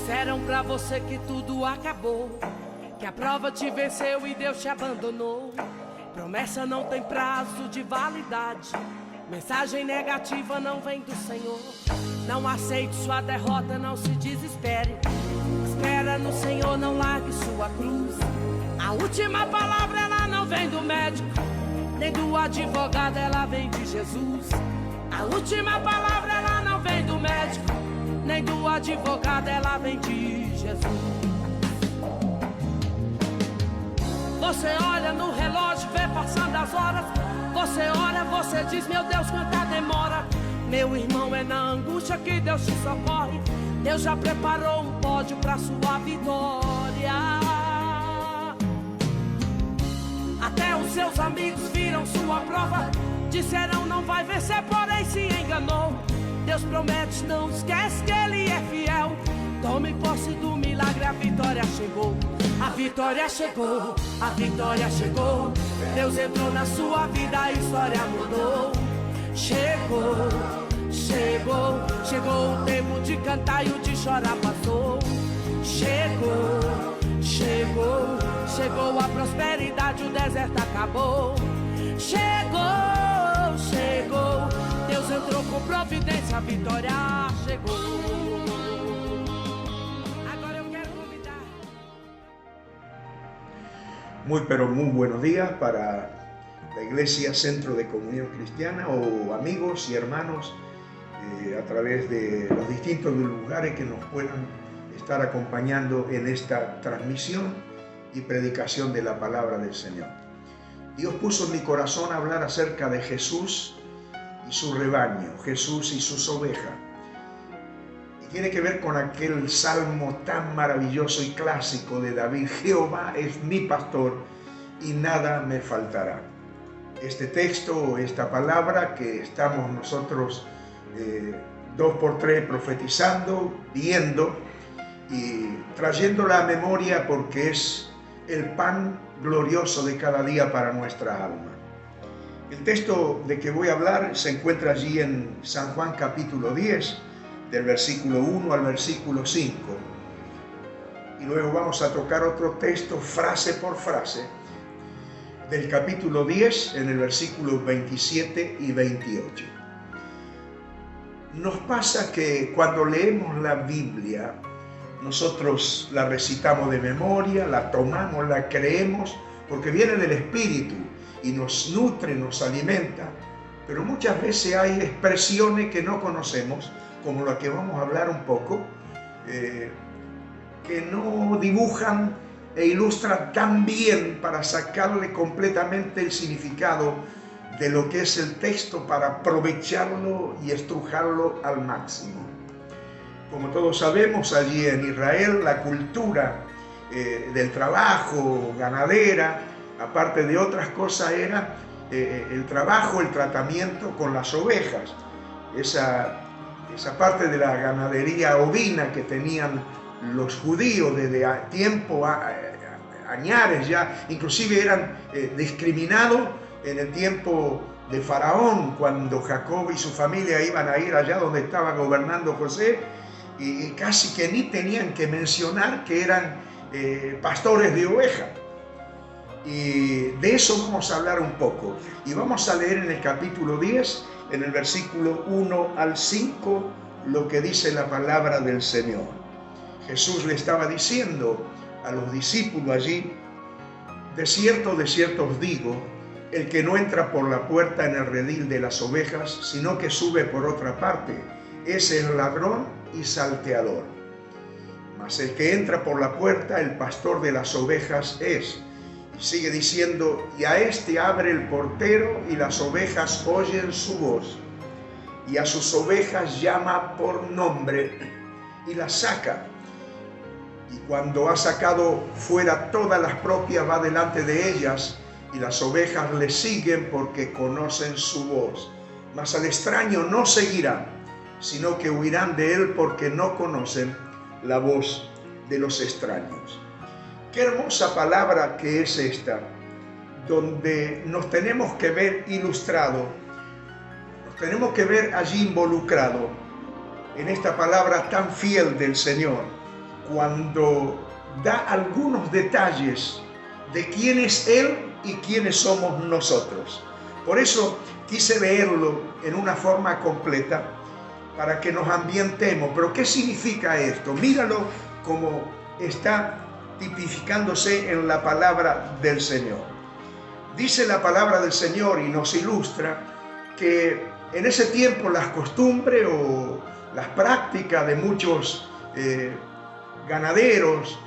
Disseram pra você que tudo acabou, que a prova te venceu e Deus te abandonou. Promessa não tem prazo de validade, mensagem negativa não vem do Senhor. Não aceite sua derrota, não se desespere. Espera no Senhor, não largue sua cruz. A última palavra ela não vem do médico, nem do advogado, ela vem de Jesus. A última palavra ela não vem do médico, nem do advogado, ela vem de Jesus. Você olha no relógio, vê passando as horas. Você ora, você diz, meu Deus, quanta demora. Meu irmão, é na angústia que Deus te socorre. Deus já preparou um pódio pra sua vitória. Até os seus amigos viram sua prova, disseram não vai vencer, porém se enganou. Deus promete, não esquece que Ele é fiel. Tome posse do milagre, a vitória chegou. A vitória chegou, a vitória chegou. Deus entrou na sua vida, a história mudou. Chegou, chegou, chegou o tempo de cantar e o de chorar passou. Chegou, chegou, chegou a prosperidade, o deserto acabou. Chegou, chegou, Deus entrou com providência, a vitória chegou. Muy buenos días para la Iglesia Centro de Comunión Cristiana o amigos y hermanos a través de los distintos lugares que nos puedan estar acompañando en esta transmisión y predicación de la palabra del Señor. Dios puso en mi corazón hablar acerca de Jesús y su rebaño, Jesús y sus ovejas. Y tiene que ver con aquel salmo tan maravilloso y clásico de David: Jehová es mi pastor y nada me faltará. Este texto, esta palabra que estamos nosotros 2 por 3 profetizando, viendo y trayéndola a memoria porque es el pan glorioso de cada día para nuestra alma. El texto de que voy a hablar se encuentra allí en San Juan capítulo 10, del versículo 1 al versículo 5. Y luego vamos a tocar otro texto, frase por frase, del capítulo 10, en el versículo 27 y 28. Nos pasa que cuando leemos la Biblia, nosotros la recitamos de memoria, la tomamos, la creemos, porque viene del Espíritu y nos nutre, nos alimenta. Pero muchas veces hay expresiones que no conocemos, como la que vamos a hablar un poco, que no dibujan e ilustran tan bien para sacarle completamente el significado de lo que es el texto, para aprovecharlo y estrujarlo al máximo. Como todos sabemos, allí en Israel la cultura del trabajo ganadera, aparte de otras cosas, era el trabajo, el tratamiento con las ovejas. Esa parte de la ganadería ovina que tenían los judíos desde tiempo añares ya, inclusive eran discriminados en el tiempo de Faraón, cuando Jacob y su familia iban a ir allá donde estaba gobernando José, y casi que ni tenían que mencionar que eran pastores de ovejas. Y de eso vamos a hablar un poco. Y vamos a leer en el capítulo 10, en el versículo 1 al 5, lo que dice la palabra del Señor. Jesús le estaba diciendo a los discípulos allí: de cierto os digo, el que no entra por la puerta en el redil de las ovejas, sino que sube por otra parte, es el ladrón y salteador. Mas el que entra por la puerta, el pastor de las ovejas es. Y sigue diciendo: y a este abre el portero, y las ovejas oyen su voz. Y a sus ovejas llama por nombre, y las saca. Y cuando ha sacado fuera todas las propias, va delante de ellas, y las ovejas le siguen porque conocen su voz. Mas al extraño no seguirán, sino que huirán de él porque no conocen la voz de los extraños. Qué hermosa palabra que es esta, donde nos tenemos que ver ilustrado, nos tenemos que ver allí involucrado en esta palabra tan fiel del Señor, cuando da algunos detalles de quién es Él y quiénes somos nosotros. Por eso quise leerlo en una forma completa para que nos ambientemos. Pero ¿qué significa esto? Míralo como está tipificándose en la palabra del Señor. Dice la palabra del Señor y nos ilustra que en ese tiempo las costumbres o las prácticas de muchos ganaderos,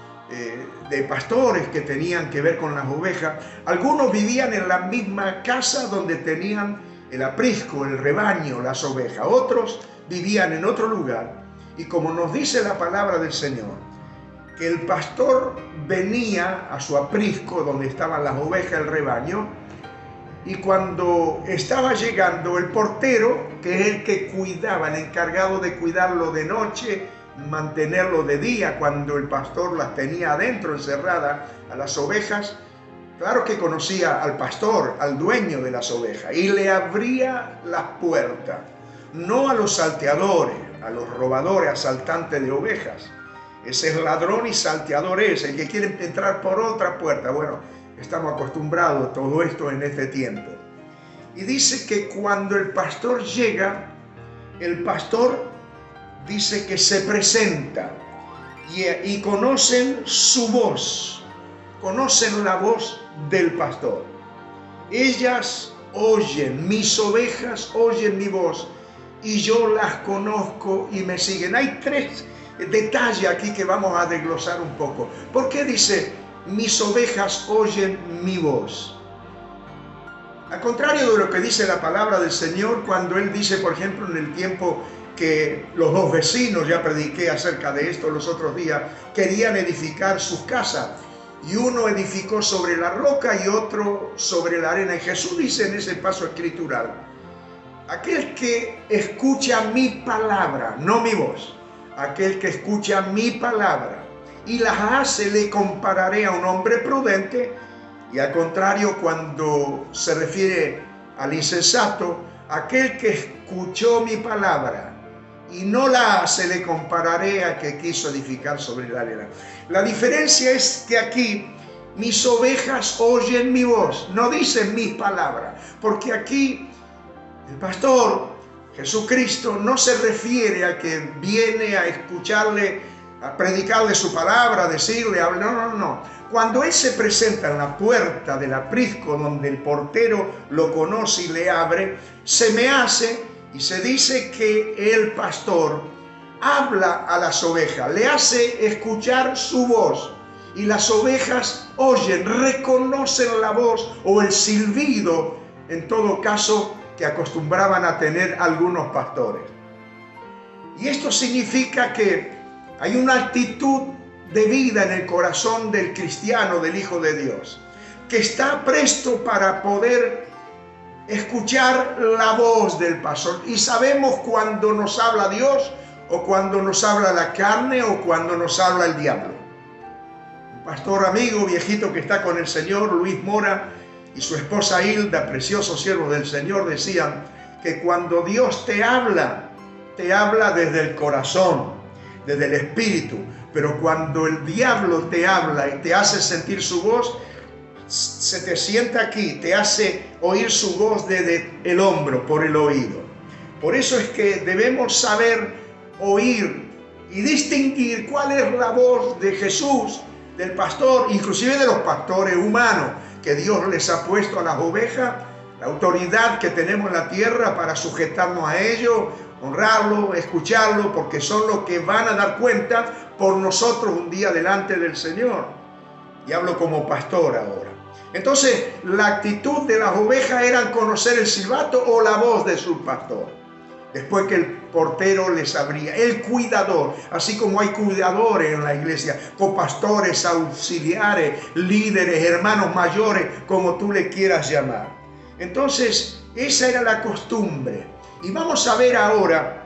de pastores que tenían que ver con las ovejas, algunos vivían en la misma casa donde tenían el aprisco, el rebaño, las ovejas. Otros vivían en otro lugar. Y como nos dice la palabra del Señor, que el pastor venía a su aprisco donde estaban las ovejas, el rebaño, y cuando estaba llegando el portero, que es el que cuidaba, el encargado de cuidarlo de noche, mantenerlo de día cuando el pastor las tenía adentro encerradas a las ovejas, claro que conocía al pastor, al dueño de las ovejas, y le abría las puertas, no a los salteadores, a los robadores, asaltantes de ovejas. Ese es ladrón y salteador, es el que quiere entrar por otra puerta. Bueno, estamos acostumbrados a todo esto en este tiempo. Y dice que cuando el pastor llega, el pastor dice que se presenta y conocen su voz, conocen la voz del pastor. Ellas oyen, mis ovejas oyen mi voz y yo las conozco y me siguen. Hay tres detalles aquí que vamos a desglosar un poco. ¿Por qué dice mis ovejas oyen mi voz? Al contrario de lo que dice la palabra del Señor, cuando Él dice, por ejemplo, en el tiempo que los dos vecinos, ya prediqué acerca de esto los otros días, querían edificar sus casas, y uno edificó sobre la roca y otro sobre la arena. Y Jesús dice en ese paso escritural, aquel que escucha mi palabra, no mi voz, aquel que escucha mi palabra y las hace, le compararé a un hombre prudente. Y al contrario, cuando se refiere al insensato, aquel que escuchó mi palabra y no la hace, le compararé a que quiso edificar sobre la arena. La diferencia es que aquí mis ovejas oyen mi voz, no dicen mis palabras, porque aquí el pastor Jesucristo no se refiere a que viene a escucharle, a predicarle su palabra, a decirle, no. Cuando Él se presenta en la puerta del aprisco donde el portero lo conoce y le abre, se me hace y se dice que el pastor habla a las ovejas, le hace escuchar su voz y las ovejas oyen, reconocen la voz o el silbido, en todo caso, que acostumbraban a tener algunos pastores. Y esto significa que hay una actitud de vida en el corazón del cristiano, del Hijo de Dios, que está presto para poder escuchar la voz del pastor. Y sabemos cuando nos habla Dios, o cuando nos habla la carne, o cuando nos habla el diablo. Un pastor amigo, viejito que está con el Señor, Luis Mora, y su esposa Hilda, preciosos siervos del Señor, decían que cuando Dios te habla desde el corazón, desde el espíritu, pero cuando el diablo te habla y te hace sentir su voz, se te sienta aquí, te hace oír su voz desde el hombro, por el oído. Por eso es que debemos saber oír y distinguir cuál es la voz de Jesús, del pastor, inclusive de los pastores humanos, que Dios les ha puesto a las ovejas, la autoridad que tenemos en la tierra para sujetarnos a ellos, honrarlo, escucharlo, porque son los que van a dar cuenta por nosotros un día delante del Señor. Y hablo como pastor ahora. Entonces, la actitud de las ovejas era conocer el silbato o la voz de su pastor. Después que el portero les abría, el cuidador, así como hay cuidadores en la iglesia, copastores, auxiliares, líderes, hermanos mayores, como tú le quieras llamar. Entonces, esa era la costumbre. Y vamos a ver ahora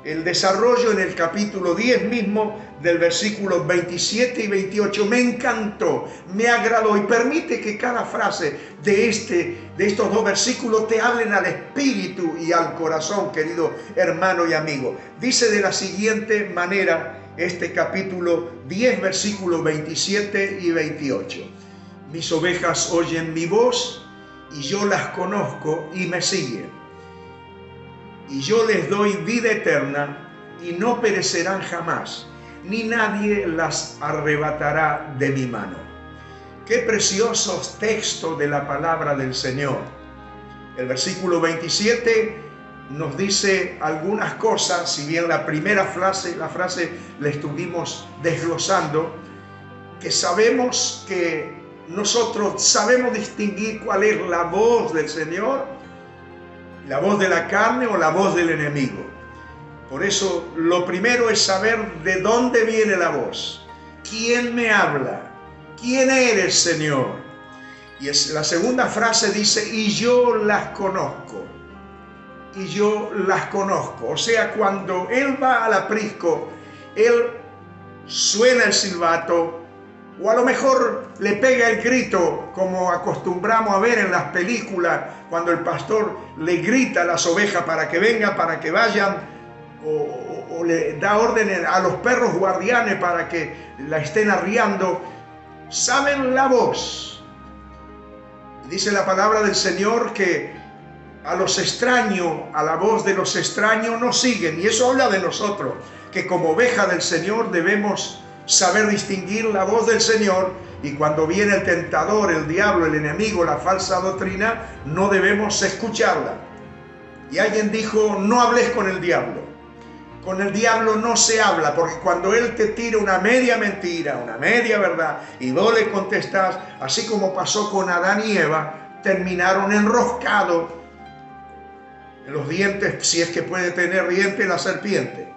el desarrollo en el capítulo 10 mismo, del versículo 27 y 28. Me encantó, me agradó, y permite que cada frase de estos dos versículos te hablen al espíritu y al corazón, querido hermano y amigo. Dice de la siguiente manera este capítulo 10, versículos 27 y 28. Mis ovejas oyen mi voz y yo las conozco y me siguen. Y yo les doy vida eterna y no perecerán jamás, ni nadie las arrebatará de mi mano. Qué preciosos textos de la palabra del Señor. El versículo 27 nos dice algunas cosas, si bien la primera frase la estuvimos desglosando, que sabemos que nosotros sabemos distinguir cuál es la voz del Señor, la voz de la carne o la voz del enemigo. Por eso lo primero es saber de dónde viene la voz, quién me habla, quién eres, Señor. Y la segunda frase dice, y yo las conozco. Y yo las conozco. O sea, cuando Él va al aprisco, Él suena el silbato, o a lo mejor le pega el grito, como acostumbramos a ver en las películas, cuando el pastor le grita a las ovejas para que vengan, para que vayan, o le da órdenes a los perros guardianes para que la estén arriando. Saben la voz. Dice la palabra del Señor que a los extraños, a la voz de los extraños no siguen. Y eso habla de nosotros, que como oveja del Señor debemos saber distinguir la voz del Señor, y cuando viene el tentador, el diablo, el enemigo, la falsa doctrina, no debemos escucharla. Y alguien dijo, no hables con el diablo. Con el diablo no se habla, porque cuando él te tira una media mentira, una media verdad, y vos le contestás, así como pasó con Adán y Eva, terminaron enroscados en los dientes, si es que puede tener dientes la serpiente.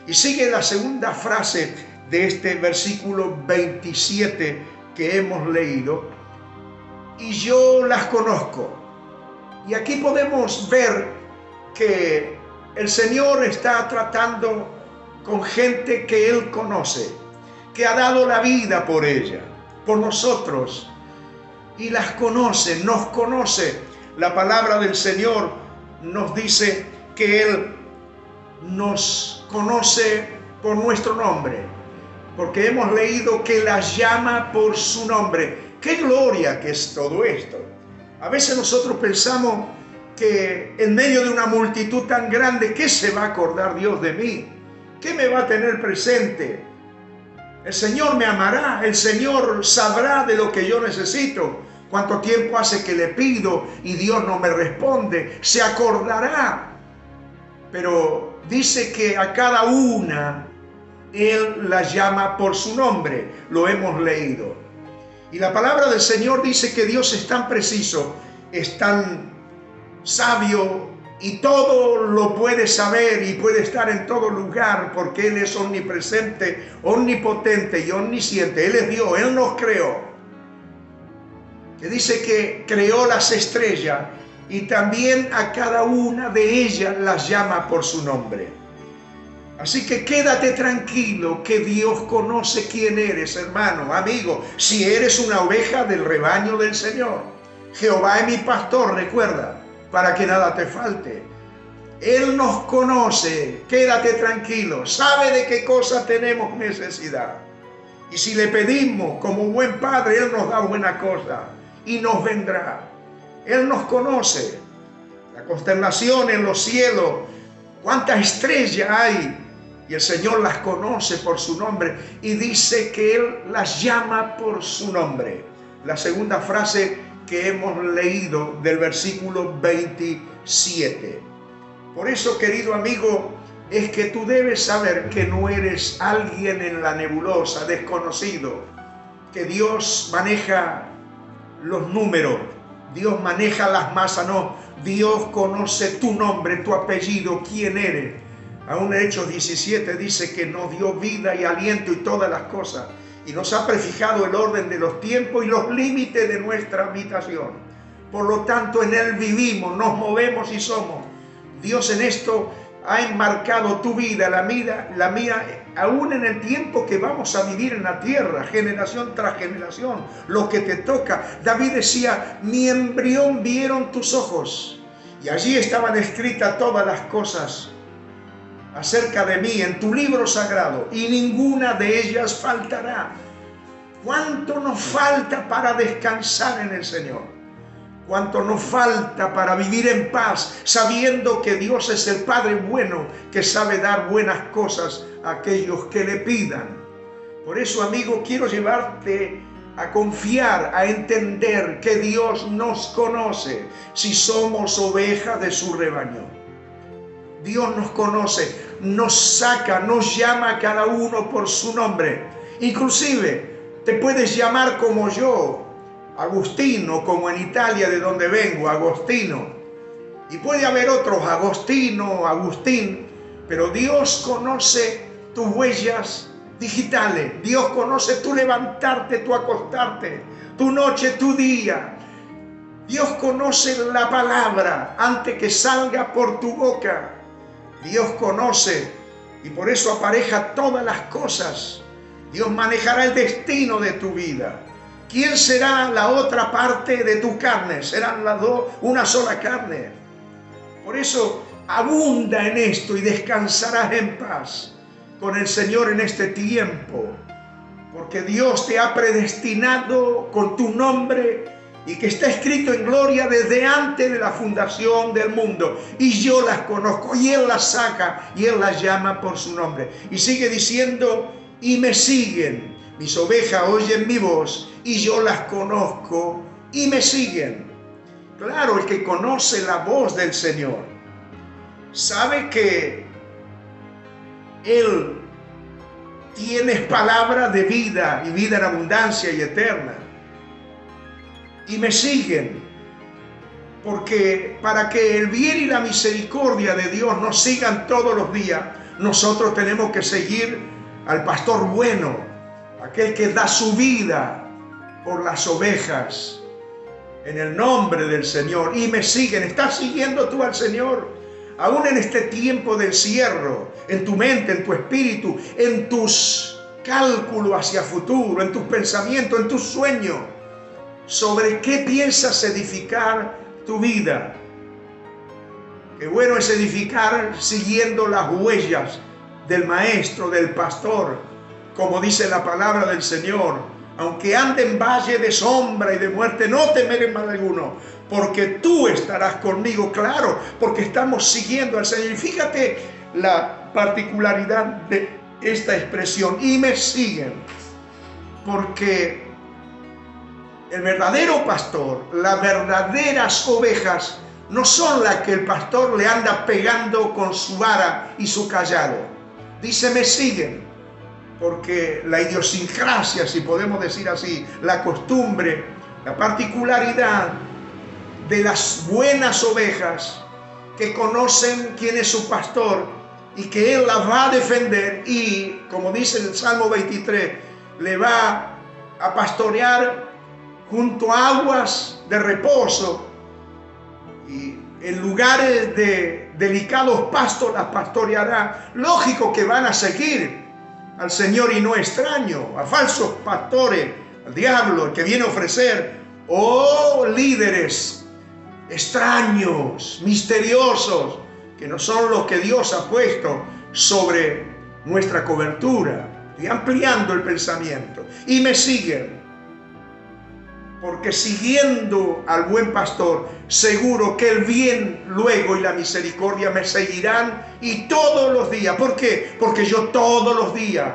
Y sigue la segunda frase de este versículo 27 que hemos leído, y yo las conozco. Y aquí podemos ver que el Señor está tratando con gente que Él conoce, que ha dado la vida por ella, por nosotros, y las conoce, nos conoce. La palabra del Señor nos dice que Él nos conoce por nuestro nombre, porque hemos leído que las llama por su nombre. ¡Qué gloria que es todo esto! A veces nosotros pensamos que en medio de una multitud tan grande, ¿qué se va a acordar Dios de mí? ¿Qué me va a tener presente? El Señor me amará, el Señor sabrá de lo que yo necesito. ¿Cuánto tiempo hace que le pido y Dios no me responde? Se acordará. Pero dice que a cada una Él la llama por su nombre. Lo hemos leído. Y la palabra del Señor dice que Dios es tan preciso, es tan sabio, y todo lo puede saber y puede estar en todo lugar, porque Él es omnipresente, omnipotente y omnisciente. Él es Dios, Él nos creó. Que dice que creó las estrellas y también a cada una de ellas las llama por su nombre. Así que quédate tranquilo, que Dios conoce quién eres, hermano, amigo, si eres una oveja del rebaño del Señor. Jehová es mi pastor, recuerda, para que nada te falte. Él nos conoce, quédate tranquilo, sabe de qué cosa tenemos necesidad. Y si le pedimos como buen padre, Él nos da buena cosa y nos vendrá. Él nos conoce. La constelación en los cielos, cuántas estrellas hay, y el Señor las conoce por su nombre, y dice que Él las llama por su nombre. La segunda frase que hemos leído del versículo 27. Por eso, querido amigo, es que tú debes saber que no eres alguien en la nebulosa, desconocido, que Dios maneja los números, Dios maneja las masas, no, Dios conoce tu nombre, tu apellido, quién eres. Aún en Hechos 17 dice que nos dio vida y aliento y todas las cosas, y nos ha prefijado el orden de los tiempos y los límites de nuestra habitación. Por lo tanto, en Él vivimos, nos movemos y somos. Dios en esto ha enmarcado tu vida, la mía, aún en el tiempo que vamos a vivir en la tierra, generación tras generación, lo que te toca. David decía, mi embrión vieron tus ojos, y allí estaban escritas todas las cosas acerca de mí en tu libro sagrado, y ninguna de ellas faltará. ¿Cuánto nos falta para descansar en el Señor? ¿Cuánto nos falta para vivir en paz, sabiendo que Dios es el Padre bueno, que sabe dar buenas cosas a aquellos que le pidan? Por eso, amigo, quiero llevarte a confiar, a entender que Dios nos conoce si somos ovejas de su rebaño. Dios nos conoce, nos saca, nos llama a cada uno por su nombre. Inclusive te puedes llamar como yo, Agustino, como en Italia de donde vengo, Agostino. Y puede haber otros, Agostino, Agustín, pero Dios conoce tus huellas digitales. Dios conoce tu levantarte, tu acostarte, tu noche, tu día. Dios conoce la palabra antes que salga por tu boca. Dios conoce y por eso apareja todas las cosas. Dios manejará el destino de tu vida. ¿Quién será la otra parte de tu carne? Serán las dos una sola carne. Por eso abunda en esto y descansarás en paz con el Señor en este tiempo. Porque Dios te ha predestinado con tu nombre y que está escrito en gloria desde antes de la fundación del mundo. Y yo las conozco, y Él las saca, y Él las llama por su nombre. Y sigue diciendo, y me siguen. Mis ovejas oyen mi voz, y yo las conozco, y me siguen. Claro, el que conoce la voz del Señor, sabe que Él tiene palabra de vida, y vida en abundancia y eterna. Y me siguen, porque para que el bien y la misericordia de Dios nos sigan todos los días, nosotros tenemos que seguir al pastor bueno, aquel que da su vida por las ovejas, en el nombre del Señor. Y me siguen. ¿Estás siguiendo tú al Señor? Aún en este tiempo de encierro, en tu mente, en tu espíritu, en tus cálculos hacia futuro, en tus pensamientos, en tus sueños. ¿Sobre qué piensas edificar tu vida? Qué bueno es edificar siguiendo las huellas del maestro, del pastor, como dice la palabra del Señor. Aunque ande en valle de sombra y de muerte, no temeré mal alguno, porque tú estarás conmigo. Claro, porque estamos siguiendo al Señor. Y fíjate la particularidad de esta expresión, y me siguen, porque el verdadero pastor, las verdaderas ovejas, no son las que el pastor le anda pegando con su vara y su callado. Dice, me siguen, porque la idiosincrasia, si podemos decir así, la costumbre, la particularidad de las buenas ovejas que conocen quién es su pastor y que Él las va a defender y, como dice el Salmo 23, le va a pastorear junto a aguas de reposo y en lugares de delicados pastos las pastoreará. Lógico que van a seguir al Señor y no extraño, a falsos pastores, al diablo, el que viene a ofrecer, líderes extraños, misteriosos, que no son los que Dios ha puesto sobre nuestra cobertura. Y ampliando el pensamiento. Y me siguen. Porque siguiendo al buen pastor, seguro que el bien luego y la misericordia me seguirán y todos los días. ¿Por qué? Porque yo todos los días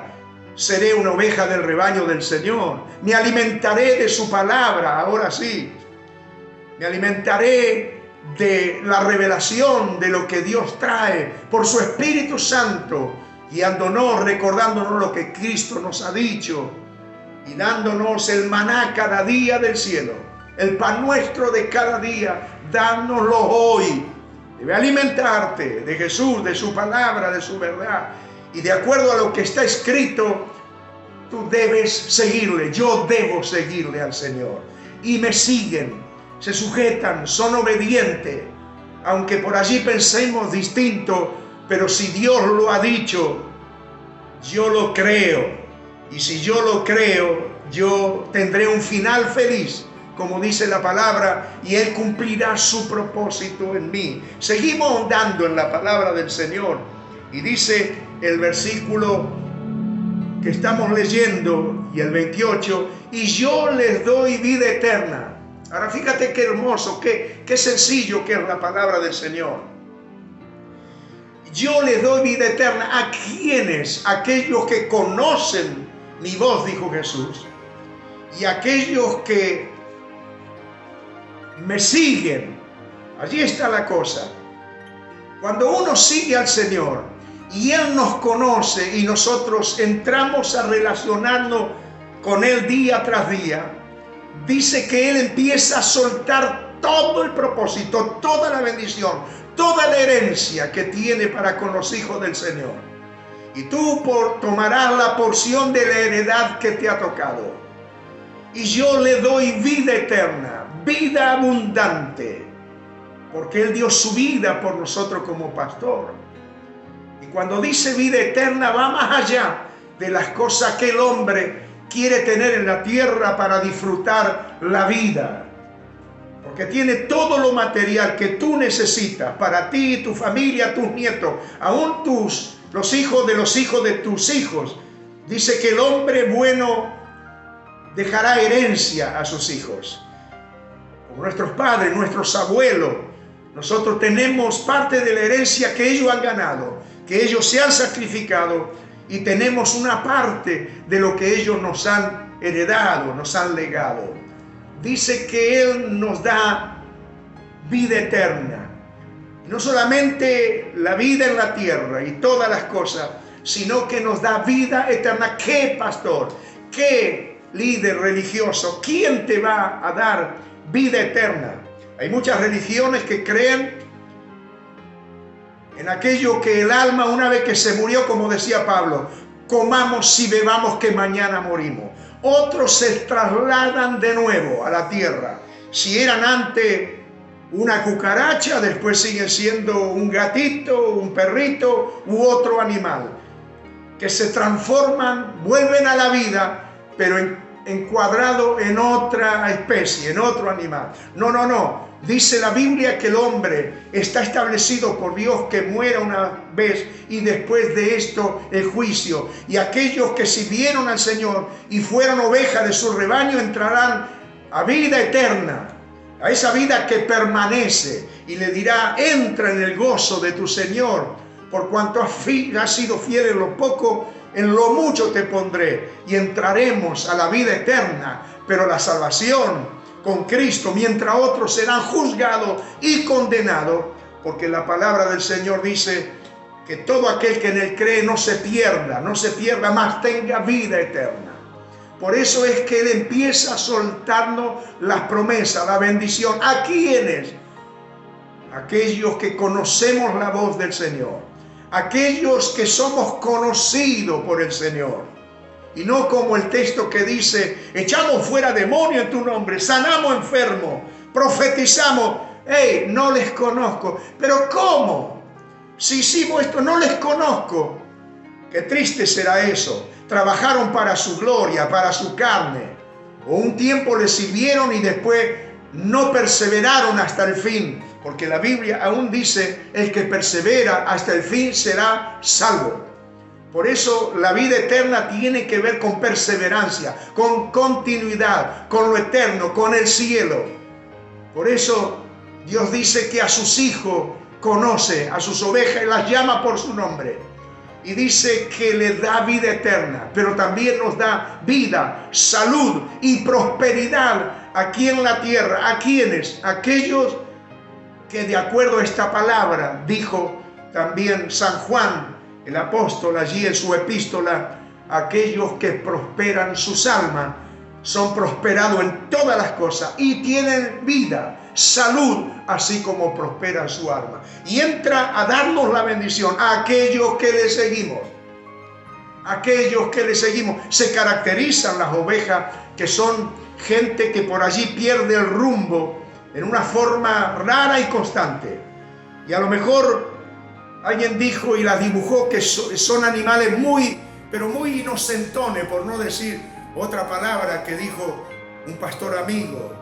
seré una oveja del rebaño del Señor. Me alimentaré de su palabra, ahora sí. Me alimentaré de la revelación de lo que Dios trae por su Espíritu Santo, guiándonos, recordándonos lo que Cristo nos ha dicho y dándonos el maná cada día del cielo, el pan nuestro de cada día, dánoslo hoy. Debe alimentarte de Jesús, de su palabra, de su verdad, y de acuerdo a lo que está escrito, tú debes seguirle. Yo debo seguirle al Señor. Y me siguen, se sujetan, son obedientes, aunque por allí pensemos distinto, pero si Dios lo ha dicho, yo lo creo. Y si yo lo creo, yo tendré un final feliz, como dice la palabra, y Él cumplirá su propósito en mí. Seguimos andando en la palabra del Señor. Y dice el versículo que estamos leyendo, y el 28, y yo les doy vida eterna. Ahora fíjate qué hermoso, qué sencillo que es la palabra del Señor. Yo les doy vida eterna. ¿A quiénes? Aquellos que conocen mi voz, dijo Jesús, y aquellos que me siguen. Allí está la cosa. Cuando uno sigue al Señor y Él nos conoce y nosotros entramos a relacionarnos con Él día tras día, dice que Él empieza a soltar todo el propósito, toda la bendición, toda la herencia que tiene para con los hijos del Señor. Y tú tomarás la porción de la heredad que te ha tocado. Y yo le doy vida eterna, vida abundante, porque Él dio su vida por nosotros como pastor. Y cuando dice vida eterna, va más allá de las cosas que el hombre quiere tener en la tierra para disfrutar la vida. Porque tiene todo lo material que tú necesitas para ti, tu familia, tus nietos, aún los hijos de tus hijos. Dice que el hombre bueno dejará herencia a sus hijos. Como nuestros padres, nuestros abuelos, nosotros tenemos parte de la herencia que ellos han ganado, que ellos se han sacrificado, y tenemos una parte de lo que ellos nos han heredado, nos han legado. Dice que Él nos da vida eterna. No solamente la vida en la tierra y todas las cosas, sino que nos da vida eterna. ¿Qué pastor? ¿Qué líder religioso? ¿Quién te va a dar vida eterna? Hay muchas religiones que creen en aquello que el alma, una vez que se murió, como decía Pablo, comamos y bebamos que mañana morimos. Otros se trasladan de nuevo a la tierra. Si eran antes una cucaracha, después siguen siendo un gatito, un perrito u otro animal, que se transforman, vuelven a la vida, pero encuadrado en otra especie, en otro animal. No. Dice la Biblia que el hombre está establecido por Dios que muera una vez y después de esto el juicio. Y aquellos que sirvieron al Señor y fueron ovejas de su rebaño entrarán a vida eterna, a esa vida que permanece. Y le dirá: entra en el gozo de tu Señor, por cuanto has sido fiel en lo poco, en lo mucho te pondré. Y entraremos a la vida eterna, pero la salvación con Cristo, mientras otros serán juzgados y condenados, porque la palabra del Señor dice que todo aquel que en Él cree no se pierda, más tenga vida eterna. Por eso es que Él empieza a soltarnos las promesas, la bendición. ¿A quiénes? Aquellos que conocemos la voz del Señor, aquellos que somos conocidos por el Señor. Y no como el texto que dice: echamos fuera demonios en tu nombre, sanamos enfermos, profetizamos. No les conozco. ¿Pero cómo? Si hicimos esto, no les conozco. Qué triste será eso. Trabajaron para su gloria, para su carne. O un tiempo les sirvieron y después no perseveraron hasta el fin. Porque la Biblia aún dice: el que persevera hasta el fin será salvo. Por eso la vida eterna tiene que ver con perseverancia, con continuidad, con lo eterno, con el cielo. Por eso Dios dice que a sus hijos conoce, a sus ovejas, y las llama por su nombre. Y dice que les da vida eterna, pero también nos da vida, salud y prosperidad aquí en la tierra. ¿A quiénes? Aquellos que, de acuerdo a esta palabra, dijo también San Juan, el apóstol, allí en su epístola: aquellos que prosperan sus almas son prosperados en todas las cosas y tienen vida, salud, así como prospera su alma. Y entra a darnos la bendición a aquellos que le seguimos. Aquellos que le seguimos. Se caracterizan las ovejas, que son gente que por allí pierde el rumbo en una forma rara y constante. Y a lo mejor alguien dijo y las dibujó que son animales pero muy inocentones, por no decir otra palabra que dijo un pastor amigo.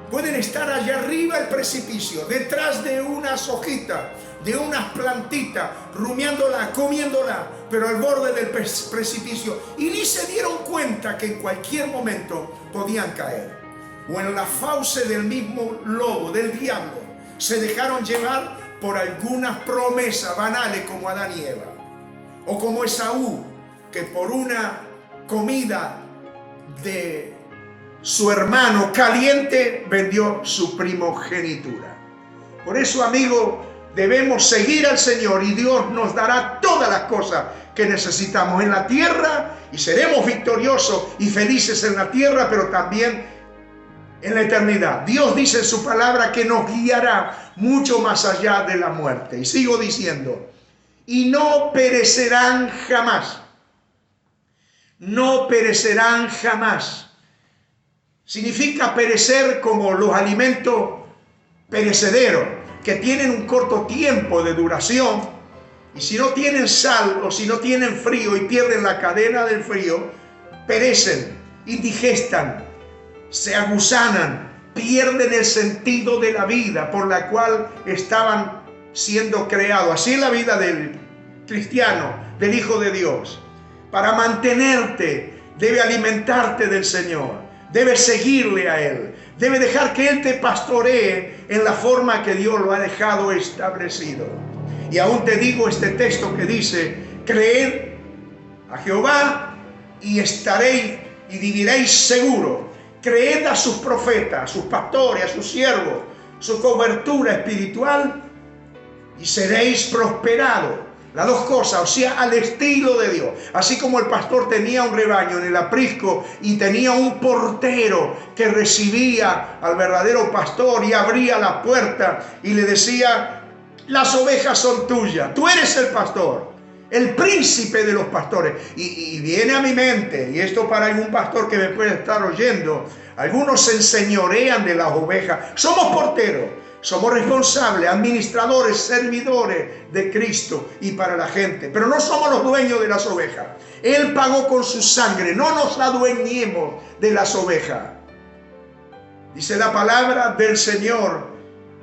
Pueden estar allá arriba del precipicio, detrás de unas hojitas, de unas plantitas, rumiándola, comiéndola, pero al borde del precipicio, y ni se dieron cuenta que en cualquier momento podían caer. O en la fauce del mismo lobo, del diablo, se dejaron llevar por algunas promesas banales como Adán y Eva, o como Esaú, que por una comida de su hermano caliente vendió su primogenitura. Por eso, amigo, debemos seguir al Señor y Dios nos dará todas las cosas que necesitamos en la tierra y seremos victoriosos y felices en la tierra, pero también en la eternidad. Dios dice en su palabra que nos guiará mucho más allá de la muerte. Y sigo diciendo, y no perecerán jamás. No perecerán jamás. Significa perecer como los alimentos perecederos, que tienen un corto tiempo de duración, y si no tienen sal o si no tienen frío y pierden la cadena del frío, perecen, indigestan, se agusanan, pierden el sentido de la vida por la cual estaban siendo creados. Así es la vida del cristiano, del Hijo de Dios. Para mantenerte, debe alimentarte del Señor, debe seguirle a Él, debe dejar que Él te pastoree en la forma que Dios lo ha dejado establecido. Y aún te digo este texto que dice, creed a Jehová y estaréis y viviréis seguro. Creed a sus profetas, a sus pastores, a sus siervos, su cobertura espiritual y seréis prosperados. Las dos cosas, o sea, al estilo de Dios. Así como el pastor tenía un rebaño en el aprisco y tenía un portero que recibía al verdadero pastor y abría la puerta y le decía, las ovejas son tuyas, tú eres el pastor, el príncipe de los pastores. Y viene a mi mente, y esto para algún pastor que me puede estar oyendo, algunos se enseñorean de las ovejas. Somos porteros, somos responsables, administradores, servidores de Cristo y para la gente, pero no somos los dueños de las ovejas. Él pagó con su sangre, no nos adueñemos de las ovejas. Dice la palabra del Señor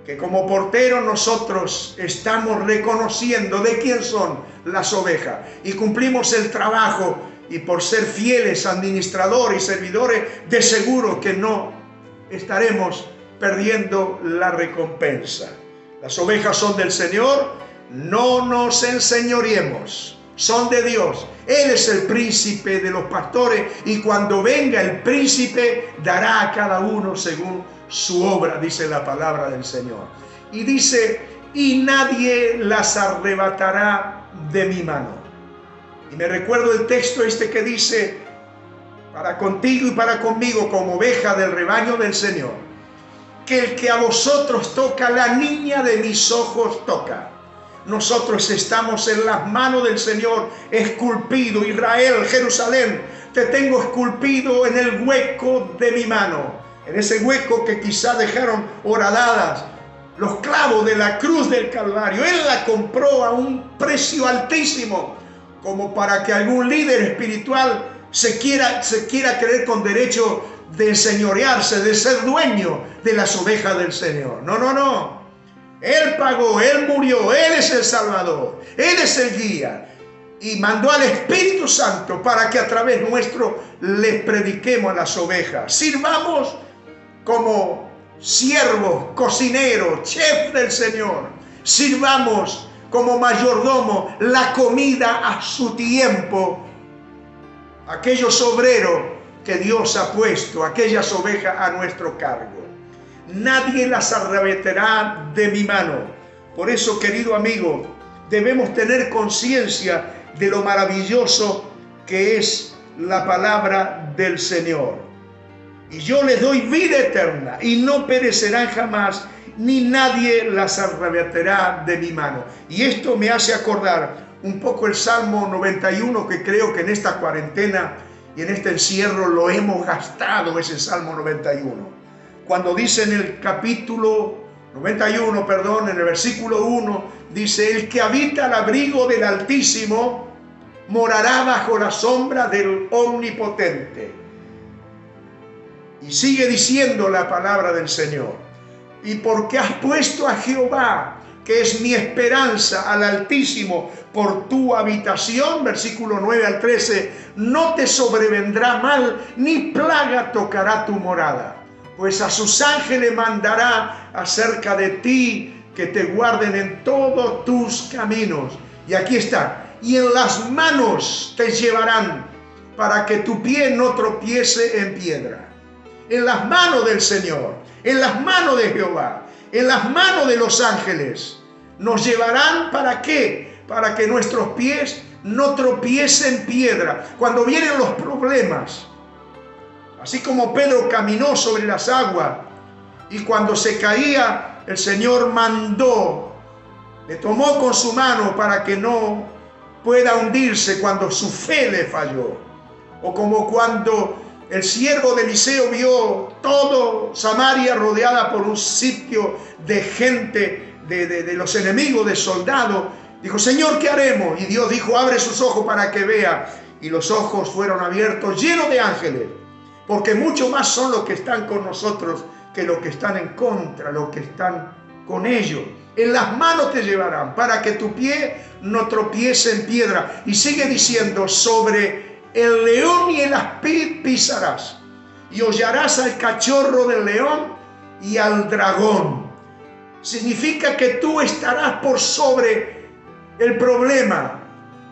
que como porteros nosotros estamos reconociendo de quién son las ovejas y cumplimos el trabajo, y por ser fieles administradores y servidores, de seguro que no estaremos perdiendo la recompensa. Las ovejas son del Señor, no nos enseñoreemos, son de Dios. Él es el príncipe de los pastores y cuando venga el príncipe dará a cada uno según su obra, dice la palabra del Señor. Y dice, y nadie las arrebatará de mi mano. Y me recuerdo el texto este que dice, para contigo y para conmigo como oveja del rebaño del Señor, que el que a vosotros toca, la niña de mis ojos toca. Nosotros estamos en las manos del Señor, esculpido. Israel, Jerusalén, te tengo esculpido en el hueco de mi mano, en ese hueco que quizá dejaron horadadas los clavos de la cruz del Calvario. Él la compró a un precio altísimo, como para que algún líder espiritual se quiera creer con derecho de enseñorearse, de ser dueño de las ovejas del Señor. No, no, no. Él pagó, Él murió, Él es el Salvador, Él es el guía. Y mandó al Espíritu Santo para que a través nuestro les prediquemos a las ovejas. Sirvamos como siervos, cocineros, chef del Señor. Sirvamos como mayordomo la comida a su tiempo. Aquellos obreros que Dios ha puesto, aquellas ovejas a nuestro cargo. Nadie las arrebatará de mi mano. Por eso, querido amigo, debemos tener conciencia de lo maravilloso que es la palabra del Señor. Y yo les doy vida eterna y no perecerán jamás, ni nadie las arrebatará de mi mano. Y esto me hace acordar un poco el Salmo 91, que creo que en esta cuarentena y en este encierro lo hemos gastado, ese Salmo 91. Cuando dice en el capítulo 91, en el versículo 1, dice, el que habita al abrigo del Altísimo morará bajo la sombra del Omnipotente. Y sigue diciendo la palabra del Señor, y porque has puesto a Jehová que es mi esperanza, al Altísimo por tu habitación, versículo 9 al 13, no te sobrevendrá mal, ni plaga tocará tu morada, pues a sus ángeles mandará acerca de ti, que te guarden en todos tus caminos. Y aquí está, y en las manos te llevarán, para que tu pie no tropiece en piedra. En las manos del Señor, en las manos de Jehová, en las manos de los ángeles, nos llevarán. ¿Para qué? Para que nuestros pies no tropiecen en piedra. Cuando vienen los problemas, así como Pedro caminó sobre las aguas, y cuando se caía, el Señor mandó, le tomó con su mano para que no pueda hundirse cuando su fe le falló. O como cuando el siervo de Eliseo vio todo Samaria rodeada por un sitio de gente, de los enemigos, de soldados. Dijo: Señor, ¿qué haremos? Y Dios dijo: abre sus ojos para que vea. Y los ojos fueron abiertos, llenos de ángeles. Porque mucho más son los que están con nosotros que los que están en contra, los que están con ellos. En las manos te llevarán, para que tu pie no tropiece en piedra. Y sigue diciendo: sobre el león y el áspid pisarás, y hollarás al cachorro del león y al dragón. Significa que tú estarás por sobre el problema.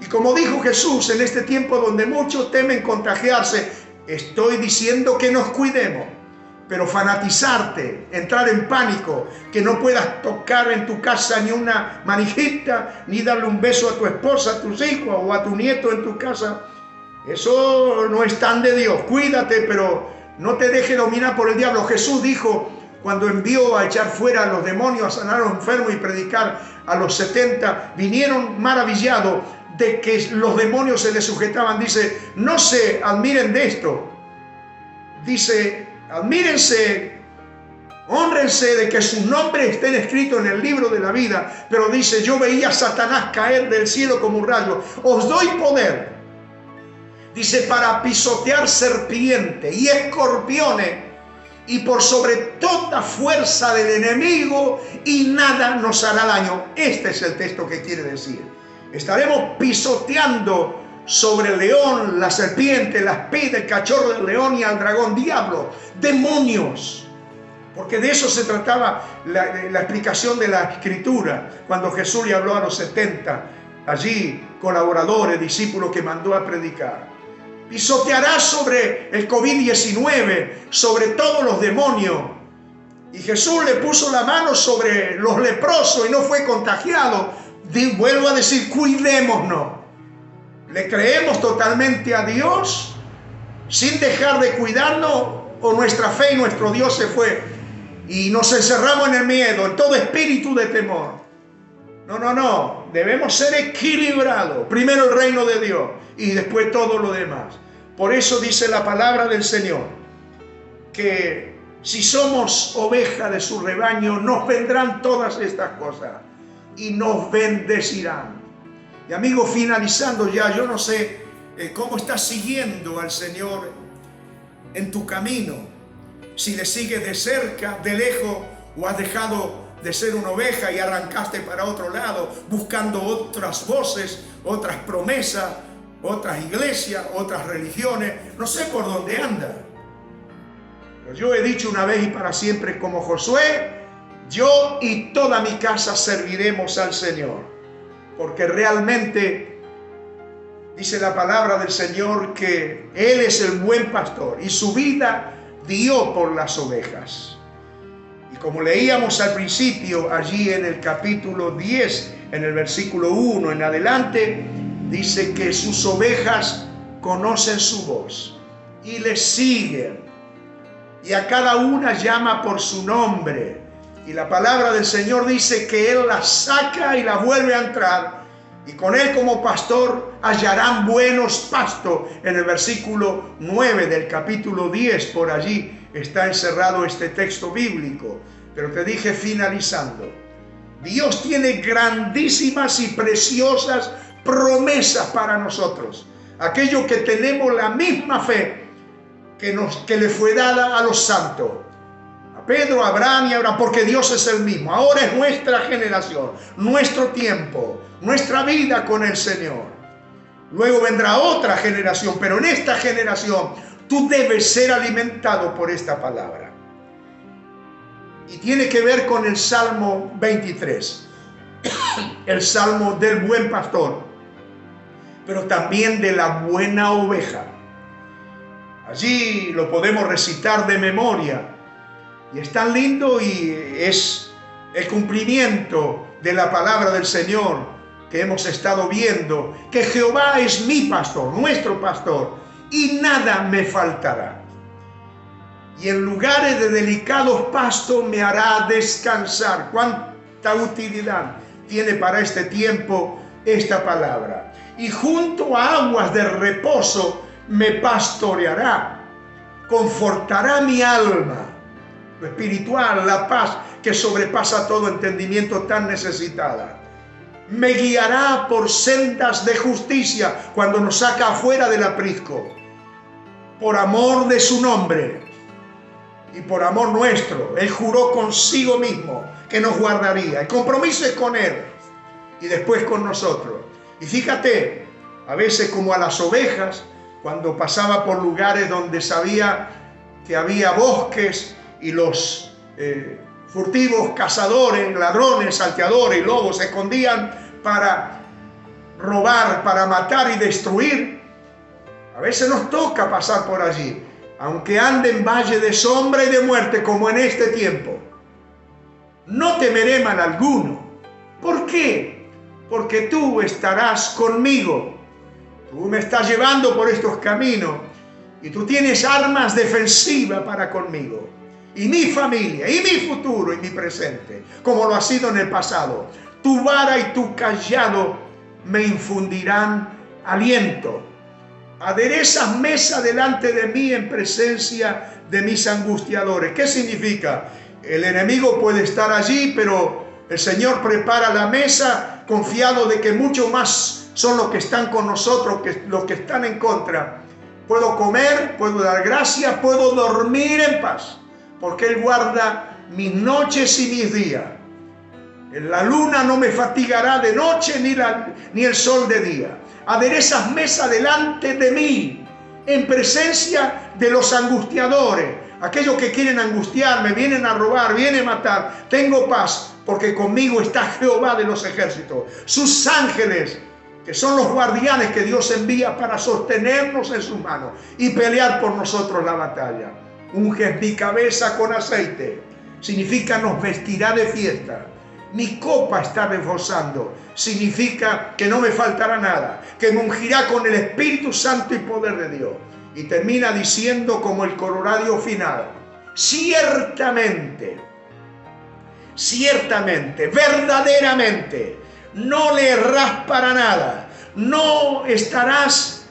Y como dijo Jesús, en este tiempo donde muchos temen contagiarse, estoy diciendo que nos cuidemos. Pero fanatizarte, entrar en pánico, que no puedas tocar en tu casa ni una manijita, ni darle un beso a tu esposa, a tus hijos o a tu nieto en tu casa, eso no es tan de Dios. Cuídate, pero no te dejes dominar por el diablo. Jesús dijo, cuando envió a echar fuera a los demonios, a sanar a los enfermos y predicar a los 70, vinieron maravillados de que los demonios se les sujetaban. Dice: no se admiren de esto. Dice: admírense, hónrense de que sus nombres estén escritos en el libro de la vida. Pero dice: yo veía a Satanás caer del cielo como un rayo. Os doy poder, dice, para pisotear serpientes y escorpiones, y por sobre toda fuerza del enemigo, y nada nos hará daño. Este es el texto que quiere decir. Estaremos pisoteando sobre el león, la serpiente, la áspid, el cachorro del león y al dragón, diablo, demonios. Porque de eso se trataba la explicación de la Escritura, cuando Jesús le habló a los 70, allí colaboradores, discípulos que mandó a predicar. Pisoteará sobre el COVID-19, sobre todos los demonios. Y Jesús le puso la mano sobre los leprosos y no fue contagiado. Vuelvo a decir, cuidémonos. ¿Le creemos totalmente a Dios sin dejar de cuidarnos, o nuestra fe y nuestro Dios se fue y nos encerramos en el miedo, en todo espíritu de temor? No. Debemos ser equilibrados. Primero el reino de Dios y después todo lo demás. Por eso dice la palabra del Señor que si somos oveja de su rebaño, nos vendrán todas estas cosas y nos bendecirán. Y amigo, finalizando ya, yo no sé cómo estás siguiendo al Señor en tu camino. Si le sigues de cerca, de lejos, o has dejado de ser una oveja y arrancaste para otro lado, buscando otras voces, otras promesas, otras iglesias, otras religiones. No sé por dónde anda. Pero yo he dicho una vez y para siempre, como Josué: yo y toda mi casa serviremos al Señor. Porque realmente dice la palabra del Señor que Él es el buen pastor y su vida dio por las ovejas. Y como leíamos al principio, allí en el capítulo 10, en el versículo 1 en adelante, dice que sus ovejas conocen su voz y le siguen. Y a cada una llama por su nombre. Y la palabra del Señor dice que Él las saca y las vuelve a entrar. Y con Él como pastor hallarán buenos pastos. En el versículo 9 del capítulo 10, por allí está encerrado este texto bíblico. Pero te dije finalizando, Dios tiene grandísimas y preciosas promesas para nosotros. Aquellos que tenemos la misma fe que le fue dada a los santos. a Pedro, a Abraham y a Abraham, porque Dios es el mismo. Ahora es nuestra generación, nuestro tiempo, nuestra vida con el Señor. Luego vendrá otra generación, pero en esta generación tú debes ser alimentado por esta palabra. Y tiene que ver con el Salmo 23, el Salmo del buen pastor, pero también de la buena oveja. Allí lo podemos recitar de memoria y es tan lindo y es el cumplimiento de la palabra del Señor que hemos estado viendo, que Jehová es mi pastor, nuestro pastor, y nada me faltará. Y en lugares de delicados pastos me hará descansar. Cuánta utilidad tiene para este tiempo esta palabra. Y junto a aguas de reposo me pastoreará, confortará mi alma. Lo espiritual, la paz que sobrepasa todo entendimiento tan necesitada. Me guiará por sendas de justicia cuando nos saca afuera del aprisco, por amor de su nombre y por amor nuestro. Él juró consigo mismo que nos guardaría. El compromiso es con Él y después con nosotros. Y fíjate, a veces como a las ovejas, cuando pasaba por lugares donde sabía que había bosques y los furtivos cazadores, ladrones, salteadores y lobos se escondían para robar, para matar y destruir, a veces nos toca pasar por allí, aunque ande en valle de sombra y de muerte como en este tiempo. No temeré mal alguno. ¿Por qué? Porque tú estarás conmigo. Tú me estás llevando por estos caminos y tú tienes armas defensivas para conmigo. Y mi familia, y mi futuro, y mi presente, como lo ha sido en el pasado. Tu vara y tu cayado me infundirán aliento. Aderezas mesa delante de mí en presencia de mis angustiadores. ¿Qué significa? El enemigo puede estar allí, pero el Señor prepara la mesa confiado de que mucho más son los que están con nosotros que los que están en contra. Puedo comer, puedo dar gracias, puedo dormir en paz, porque Él guarda mis noches y mis días. La luna no me fatigará de noche ni el sol de día. Aderezas mesa delante de mí, en presencia de los angustiadores. Aquellos que quieren angustiarme, vienen a robar, vienen a matar. Tengo paz, porque conmigo está Jehová de los ejércitos. Sus ángeles, que son los guardianes que Dios envía para sostenernos en sus manos y pelear por nosotros la batalla. Unges mi cabeza con aceite, significa nos vestirá de fiesta. Mi copa está rebosando, significa que no me faltará nada, que me ungirá con el Espíritu Santo y poder de Dios. Y termina diciendo como el corolario final: ciertamente, verdaderamente, no le errás para nada, no estarás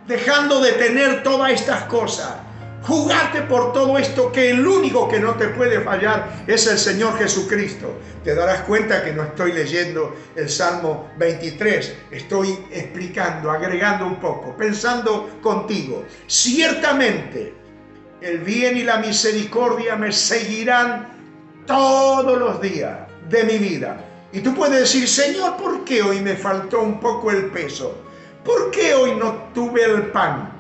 dejando de tener todas estas cosas. Jugate por todo esto, que el único que no te puede fallar es el Señor Jesucristo. Te darás cuenta que no estoy leyendo el Salmo 23, estoy explicando, agregando un poco, pensando contigo. Ciertamente el bien y la misericordia me seguirán todos los días de mi vida. Y tú puedes decir: Señor, ¿por qué hoy me faltó un poco el peso? ¿Por qué hoy no tuve el pan?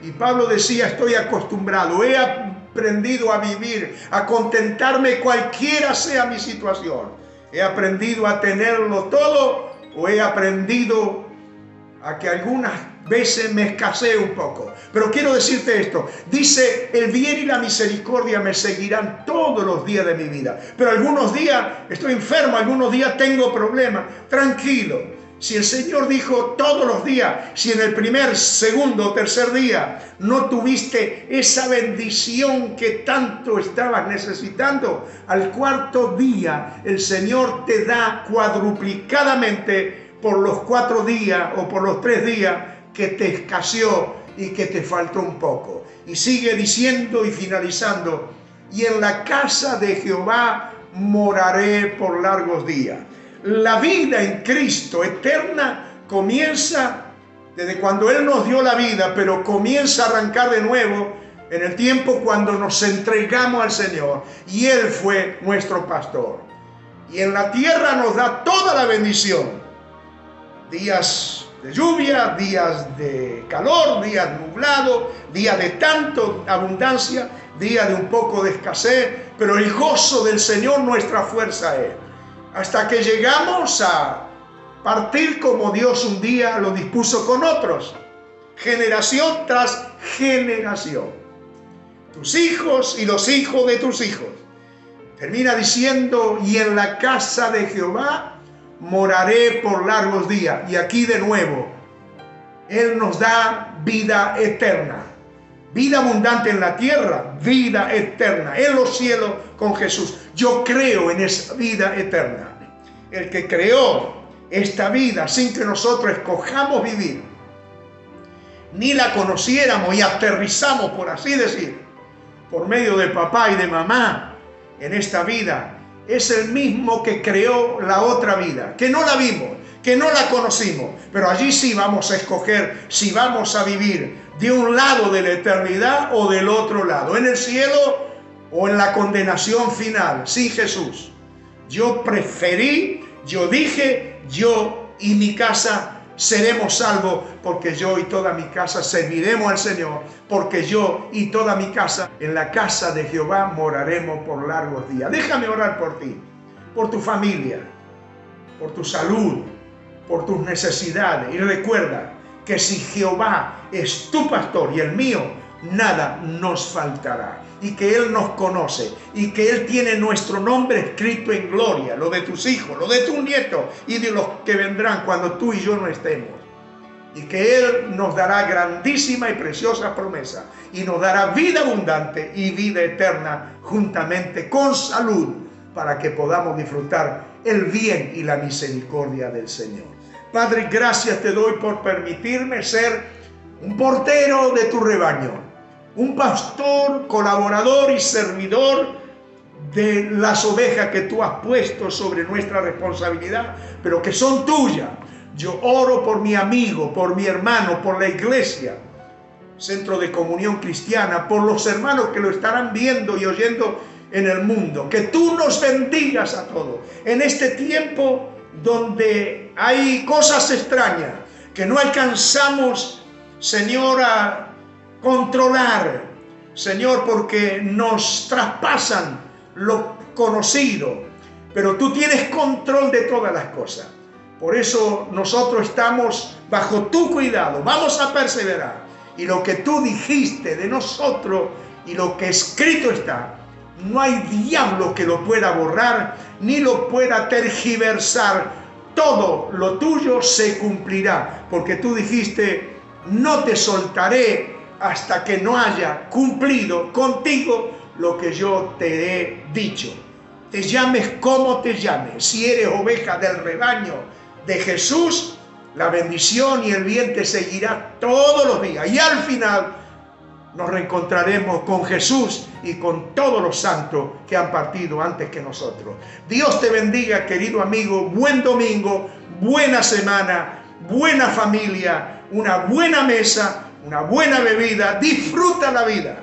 Y Pablo decía: estoy acostumbrado, he aprendido a vivir, a contentarme cualquiera sea mi situación. He aprendido a tenerlo todo, o he aprendido a que algunas veces me escasee un poco. Pero quiero decirte esto, dice: el bien y la misericordia me seguirán todos los días de mi vida. Pero algunos días estoy enfermo, algunos días tengo problemas. Tranquilo. Si el Señor dijo todos los días, si en el primer, segundo o tercer día no tuviste esa bendición que tanto estabas necesitando, al cuarto día el Señor te da cuadruplicadamente por los 4 días o por los 3 días que te escaseó y que te faltó un poco. Y sigue diciendo y finalizando: y en la casa de Jehová moraré por largos días. La vida en Cristo eterna comienza desde cuando Él nos dio la vida, pero comienza a arrancar de nuevo en el tiempo cuando nos entregamos al Señor y Él fue nuestro pastor. Y en la tierra nos da toda la bendición. Días de lluvia, días de calor, días nublados, días de tanto abundancia, días de un poco de escasez, pero el gozo del Señor nuestra fuerza es. Hasta que llegamos a partir como Dios un día lo dispuso con otros, generación tras generación. Tus hijos y los hijos de tus hijos. Termina diciendo, y en la casa de Jehová moraré por largos días. Y aquí de nuevo, Él nos da vida eterna. Vida abundante en la tierra, vida eterna en los cielos con Jesús. Yo creo en esa vida eterna. El que creó esta vida sin que nosotros escojamos vivir, ni la conociéramos y aterrizamos, por así decir, por medio de papá y de mamá en esta vida, es el mismo que creó la otra vida, que no la vimos, que no la conocimos, pero allí sí vamos a escoger si vamos a vivir de un lado de la eternidad o del otro lado, en el cielo o en la condenación final, sin Jesús. Yo dije, yo y mi casa seremos salvos, porque yo y toda mi casa serviremos al Señor, porque yo y toda mi casa en la casa de Jehová moraremos por largos días. Déjame orar por ti, por tu familia, por tu salud, por tus necesidades. Y recuerda que si Jehová es tu pastor y el mío, nada nos faltará. Y que Él nos conoce y que Él tiene nuestro nombre escrito en gloria, lo de tus hijos, lo de tus nietos y de los que vendrán cuando tú y yo no estemos. Y que Él nos dará grandísima y preciosa promesa y nos dará vida abundante y vida eterna juntamente con salud, para que podamos disfrutar el bien y la misericordia del Señor. Padre, gracias te doy por permitirme ser un portero de tu rebaño, un pastor, colaborador y servidor de las ovejas que tú has puesto sobre nuestra responsabilidad, pero que son tuyas. Yo oro por mi amigo, por mi hermano, por la iglesia, Centro de Comunión Cristiana, por los hermanos que lo estarán viendo y oyendo en el mundo. Que tú nos bendigas a todos en este tiempo donde hay cosas extrañas que no alcanzamos, Señor, a controlar, Señor, porque nos traspasan lo conocido, pero tú tienes control de todas las cosas. Por eso nosotros estamos bajo tu cuidado, vamos a perseverar, y lo que tú dijiste de nosotros y lo que escrito está, no hay diablo que lo pueda borrar ni lo pueda tergiversar. Todo lo tuyo se cumplirá, porque tú dijiste, no te soltaré hasta que no haya cumplido contigo lo que yo te he dicho. Te llames como te llames, si eres oveja del rebaño de Jesús, la bendición y el bien te seguirá todos los días. Y al final nos reencontraremos con Jesús y con todos los santos que han partido antes que nosotros. Dios te bendiga, querido amigo. Buen domingo, buena semana, buena familia, una buena mesa, una buena bebida. Disfruta la vida.